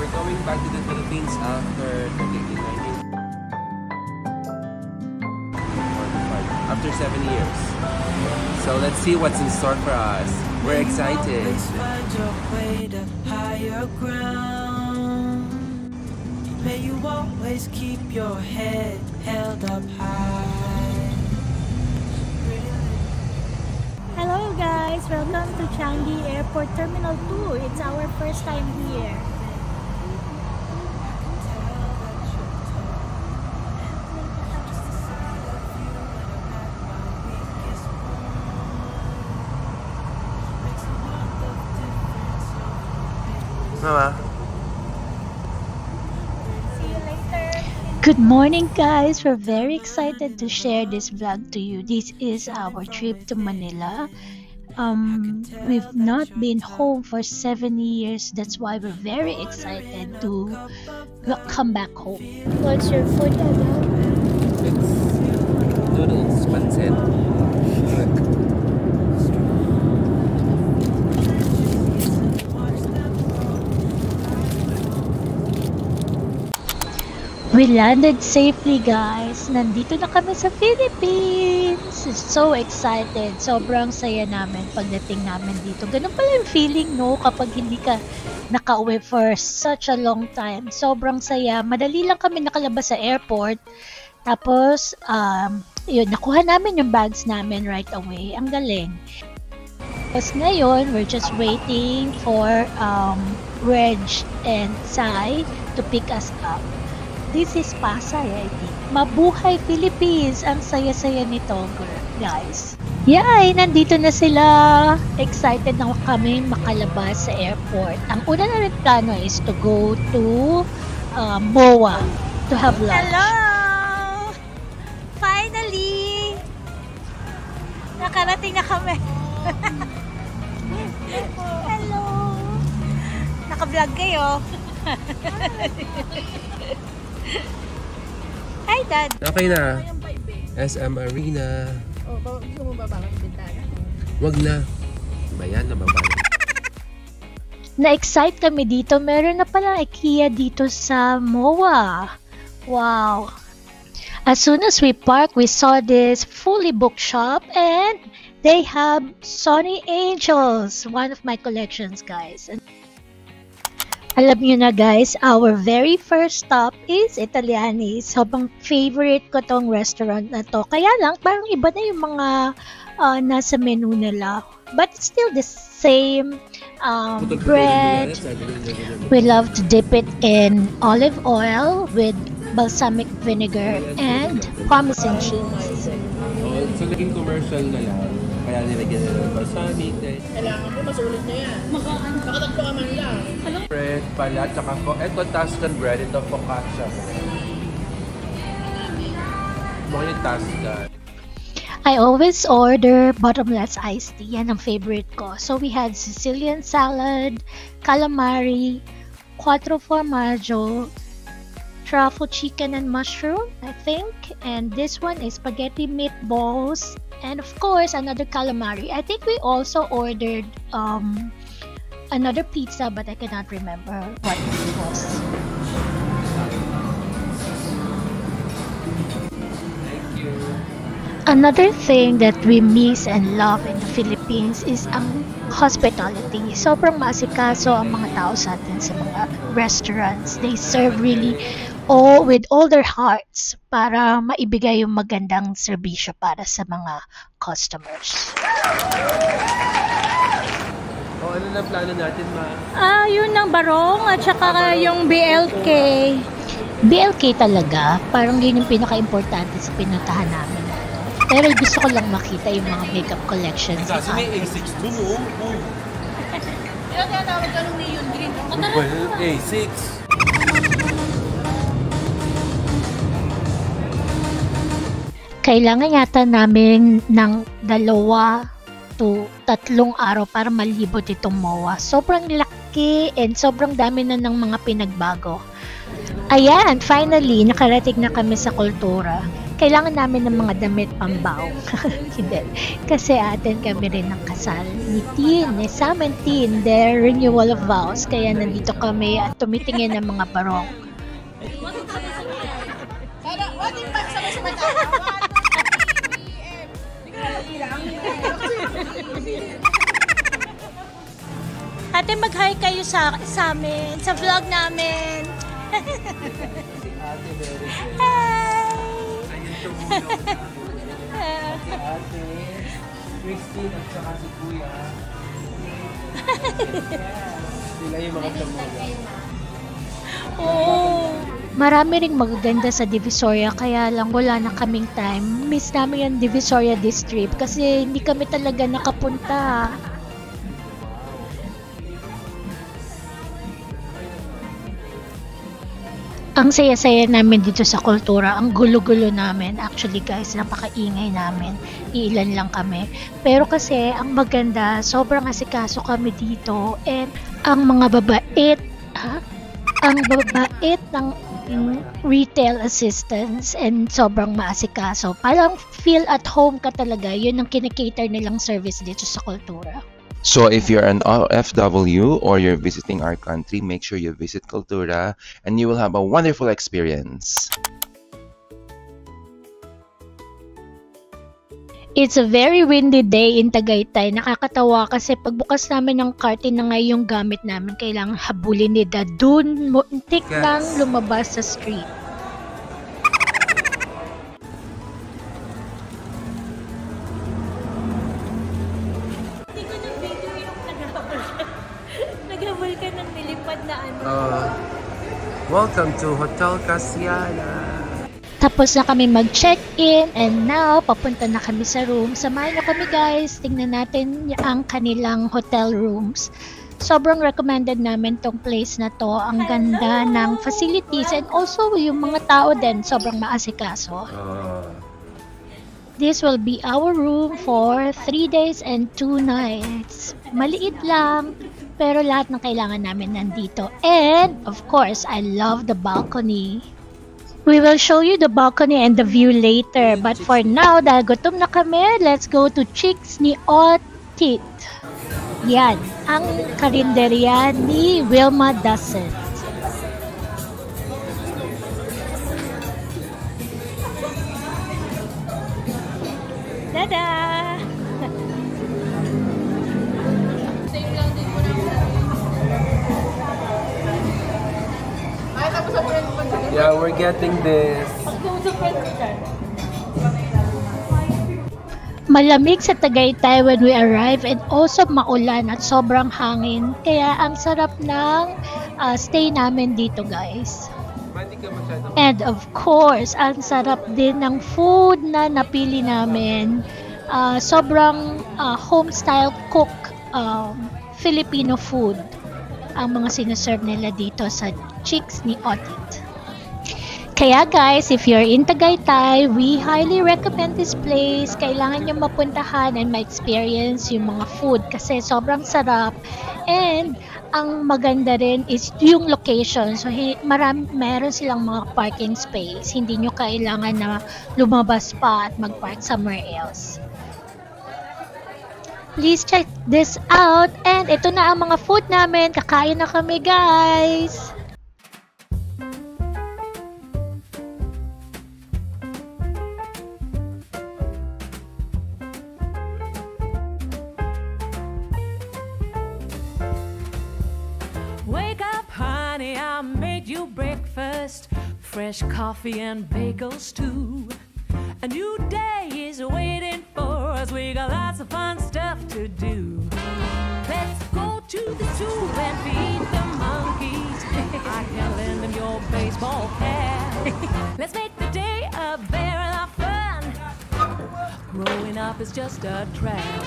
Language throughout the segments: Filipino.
we're going back to the Philippines after 2019. After 7 years. So let's see what's in store for us. We're excited. May you always keep your head held up high. Hello guys, welcome to Changi Airport Terminal 2. It's our first time here. Mama. Good morning guys, we're very excited to share this vlog to you. This is our trip to Manila. We've not been home for 7 years. That's why we're very excited to come back home. What's your food, Ada? It's noodles, pancit. We landed safely guys. Nandito na kami sa Philippines. So excited. Sobrang saya namin pagdating namin dito. Ganun pala yung feeling no kapag hindi ka nakauwi for such a long time. Sobrang saya. Madali lang kami nakalabas sa airport. Tapos, yun, nakuha namin yung bags namin right away. Ang galing. Tapos ngayon, we're just waiting for Reg and Sai to pick us up. This is Pasay, I think. Mabuhay Philippines! Ang saya-saya nito, guys. Yay! Nandito na sila! Excited na kami makalabas sa airport. Ang una namin plano is to go to MOA to have lunch. Hello! Finally! Nakarating na kami. Hello! Naka-vlog kayo. Hi, Dad! Okay na. SM Arena. Gusto mo ba bakit bintana? Wag na. Bayan na babae. Na-excite kami dito. Meron na palang IKEA dito sa MOA. Wow! As soon as we parked, we saw this fully booked shop and they have Sony Angels. One of my collections, guys. Alam nyo na guys, our very first stop is Italiani. Sobrang favorite ko tong restaurant na to. Kaya lang, parang iba na yung mga nasa menu nila. But still the same bread. We love to dip it in olive oil with balsamic vinegar and Parmesan cheese. So naging commercial na lang. Kaya nilagyan nila ng balsamic. Kailangan mo, masulit na yan. Makatatlo ka man lang. Bread pala, tsaka ito Tuscan bread, ito focaccia. Mga yung Tuscan. I always order bottomless iced tea. Yan ang favorite ko. So we had Sicilian salad, calamari, quattro formaggio, truffle chicken and mushroom, I think. And this one is spaghetti meatballs. And of course, another calamari. I think we also ordered another pizza, but I cannot remember what it was. Thank you. Another thing that we miss and love in the Philippines is ang hospitality. Sobrang maasikaso ang mga tao sa atin sa mga restaurants. They serve really with all their hearts para maibigay yung magandang serbisyo para sa mga customers. Ano na plano natin, Ma? Yun ang barong at saka yung BLK. BLK talaga, parang yun yung pinaka-importante sa pinuntahan namin. Pero gusto ko lang makita yung mga makeup collections. Kasi may A6 dun, oh. Uy. Kaya tinatawag ka nung neon green. Ano ba yun? A6. Kailangan yata namin ng 2 to 3 araw para malibot itong MOA. Sobrang laki and sobrang dami na ng mga pinagbago. Ayan, finally, nakarating na kami sa Kultura. kailangan namin ng mga damit pambaw. Hindi. Kasi atin kami rin ng kasal ni Tin, ni Sam and Tin, their renewal of vows. Kaya nandito kami at tumitingin ng mga barong. Ate, mag-hi kayo sa amin, sa vlog namin. Si Ate very good. Hi! Ayun tumulong namin. Si Ate, Christine at saka si Kuya. Sila yung mga tumulong. Oo. Marami ring magaganda sa Divisoria, kaya lang wala na kaming time. Miss namin yung Divisoria District kasi hindi kami talaga nakapunta. Ang saya-saya namin dito sa kultura, ang gulo-gulo namin. Actually guys, napakaingay namin. Iilan lang kami. Pero kasi, ang maganda, sobrang asikaso kami dito. And ang mga babait, ang babait ng retail assistants and sobrang maasikaso. Parang feel at home ka talaga. Yun ang kinikater nilang service dito sa kultura. So if you're an OFW or you're visiting our country, make sure you visit Kultura and you will have a wonderful experience. It's a very windy day in Tagaytay. Nakakatawa kasi pagbukas namin ng curtain na nga yung gamit namin, kailangan habulin ni Dadun. Muntik lang lumabas sa street. Naghabol ka ng nilipad na ano. Welcome to Hotel Casiana. Tapos na kami mag-check-in and now papunta na kami sa room. Samahan na kami guys. Tingnan natin ang kanilang hotel rooms. Sobrang recommended namin tong place na to. Ang ganda ng facilities and also yung mga tao din sobrang maasikaso. This will be our room for 3 days and 2 nights. Maliit lang, pero lahat ng kailangan namin nandito. And, of course, I love the balcony. We will show you the balcony and the view later. But for now, dahil gutom na kami, let's go to Chicks ni Otit. Yan, ang karinderya ni Wilma Dasset. Tada! Yeah, we're getting this. Malamig sa Tagaytay when we arrive and also maulan at sobrang hangin. Kaya ang sarap ng stay namin dito guys. And of course, ang sarap din ng food na napili namin. Sobrang home-style cook Filipino food ang mga sinaserve nila dito sa Chicks ni Otit. Kaya guys, if you're in Tagaytay, we highly recommend this place. Kailangan nyo mapuntahan and ma-experience yung mga food kasi sobrang sarap. And ang maganda rin is yung location. So meron silang mga parking space. Hindi nyo kailangan na lumabas pa at mag-park somewhere else. Please check this out. And ito na ang mga food namin. Kakain na kami guys. Wake up, honey, I made you breakfast. Fresh coffee and bagels too. A new day is waiting for us. We got lots of fun stuff to do. Let's go to the zoo and feed the monkeys. I can lend them your baseball cap. Let's make the day a very lot of fun. Growing up is just a trap.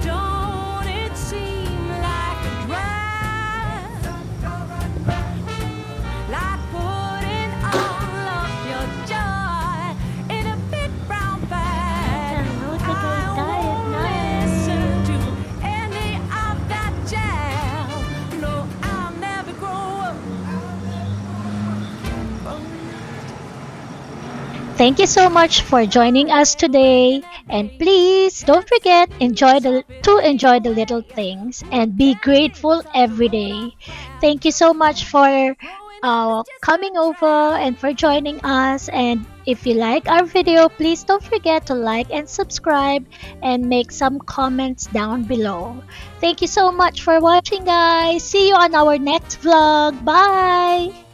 Don't it seem like a drag? Like putting all of your joy in a big brown bag. I won't listen to any of that jazz. No, I'll never grow up. Thank you so much for joining us today. And please don't forget to enjoy the little things and be grateful every day. Thank you so much for coming over and for joining us. And if you like our video, please don't forget to like and subscribe and make some comments down below. Thank you so much for watching, guys. See you on our next vlog. Bye.